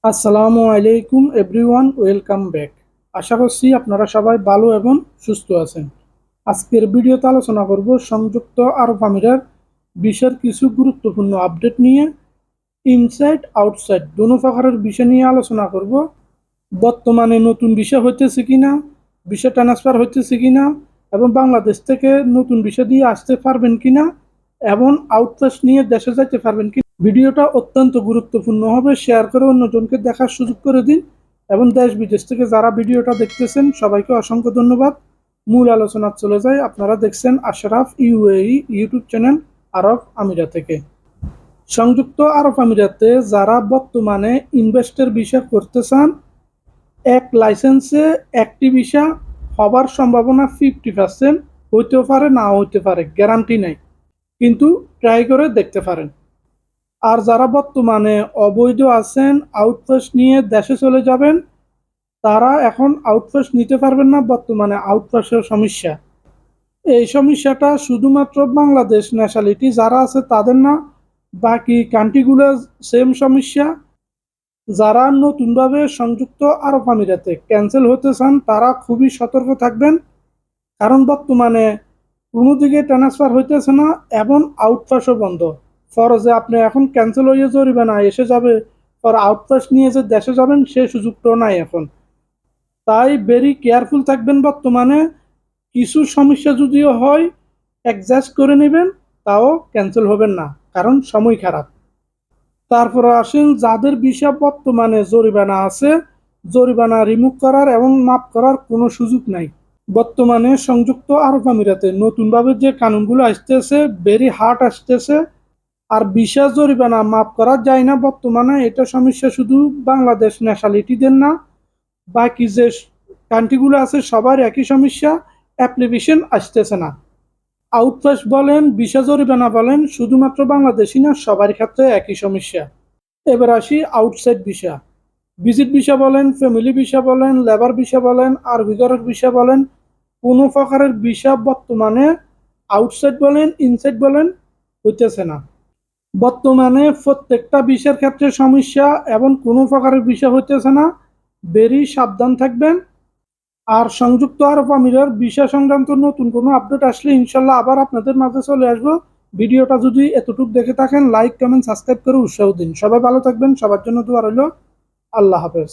আসসালামু আলাইকুম everyone, welcome back. আশা করছি আপনারা সবাই ভালো এবং সুস্থ আছেন। আজকের ভিডিওতে আলোচনা করব সংযুক্ত আরব আমিরার বিশ্বের কিছু গুরুত্বপূর্ণ আপডেট নিয়ে। ইনসাইড আউটসাইড দোনো প্রকারের বিষয় নিয়ে আলোচনা করব। বর্তমানে নতুন ভিসা হইতেছে কিনা, ভিসা ট্রান্সফার হইতেছে কিনা, এবং বাংলাদেশ থেকে নতুন ভিসা দিয়ে আসতে পারবেন কিনা, এবং আউটপোস্ট নিয়ে দেশে যাইতে পারবেন কিনা। ভিডিওটা অত্যন্ত গুরুত্বপূর্ণ হবে, শেয়ার করে অন্যজনকে দেখার সুযোগ করে দিন। এবং দেশ বিদেশ থেকে যারা ভিডিওটা দেখতেছেন সবাইকে অসংখ্য ধন্যবাদ। মূল আলোচনা চলে যায়। আপনারা দেখছেন আশরাফ ইউএই ইউটিউব চ্যানেল আরব আমিরা থেকে। সংযুক্ত আরব আমিরাতে যারা বর্তমানে ইনভেস্টর ভিসা করতে চান, এক লাইসেন্সে একটি ভিসা হবার সম্ভাবনা 50%, হইতেও পারে না হইতে পারে, গ্যারান্টি নেই, কিন্তু ট্রাই করে দেখতে পারেন। আর যারা বর্তমানে অবৈধ আছেন, আউটপোস্ট নিয়ে দেশে চলে যাবেন, তারা এখন আউটপোস্ট নিতে পারবেন না। বর্তমানে আউটপোস্টের সমস্যা, এই সমস্যাটা শুধুমাত্র বাংলাদেশ ন্যাশনালিটি যারা আছে তাদের না, বাকি কান্ট্রিগুলো সেম সমস্যা। যারা নতুনভাবে সংযুক্ত আরব আমিরাতে ক্যান্সেল হতে চান তারা খুবই সতর্ক থাকবেন, কারণ বর্তমানে কোনো দিকে ট্রান্সফার হইতেছে না এবং আউটপাসও বন্ধ। ফরজে আপনি এখন ক্যান্সেল হয়ে জরিমানা এসে যাবে, পর আউটপাস নিয়ে যে দেশে যাবেন সে সুযোগটাও নাই এখন। তাই ভেরি কেয়ারফুল থাকবেন। বর্তমানে কিছু সমস্যা যদিও হয়, অ্যাডজাস্ট করে নেবেন, তাও ক্যান্সেল হবেন না, কারণ সময় খারাপ। তারপরে আসেন যাদের ভিসা বর্তমানে জরিমানা আছে, জরিমানা রিমুভ করার এবং মাফ করার কোনো সুযোগ নাই। বর্তমানে সংযুক্ত আরব আমিরাতে নতুনভাবে যে কানুনগুলো আসতেছে ভেরি হার্ড আসতেছে, আর ভিসা জরিমানা মাফ করা যায় না বর্তমানে। এটা সমস্যা শুধু বাংলাদেশ ন্যাশনালিটিদের না, বাকি যে কান্ট্রিগুলো আছে সবার একই সমস্যা, অ্যাপ্লিকেশন আসতেছে না। আউটপাস বলেন, ভিসা জরিমানা বলেন, শুধুমাত্র বাংলাদেশি না, সবার ক্ষেত্রে একই সমস্যা। এবার আসি আউটসাইড ভিসা। ভিজিট ভিসা বলেন, ফ্যামিলি ভিসা বলেন, লেবার ভিসা বলেন, আর ভিতরের ভিসা বলেন, কোনো প্রকারের ভিসা বর্তমানে আউটসাইড বলেন ইনসাইড বলেন হইতেছে না। বর্তমানে প্রত্যেকটা ভিসার ক্ষেত্রে সমস্যা এবং কোনো প্রকারের ভিসা হইতেছে না। ভেরি সাবধান থাকবেন। আর সংযুক্ত আরব আমিরার ভিসা সংক্রান্ত নতুন কোনো আপডেট আসলে ইনশাল্লাহ আবার আপনাদের মাঝে চলে আসবো। ভিডিওটা যদি এতটুকু দেখে থাকেন, লাইক কমেন্ট সাবস্ক্রাইব করে উৎসাহ দিন। সবাই ভালো থাকবেন, সবার জন্য দোয়া রইল। আল্লাহ হাফেজ।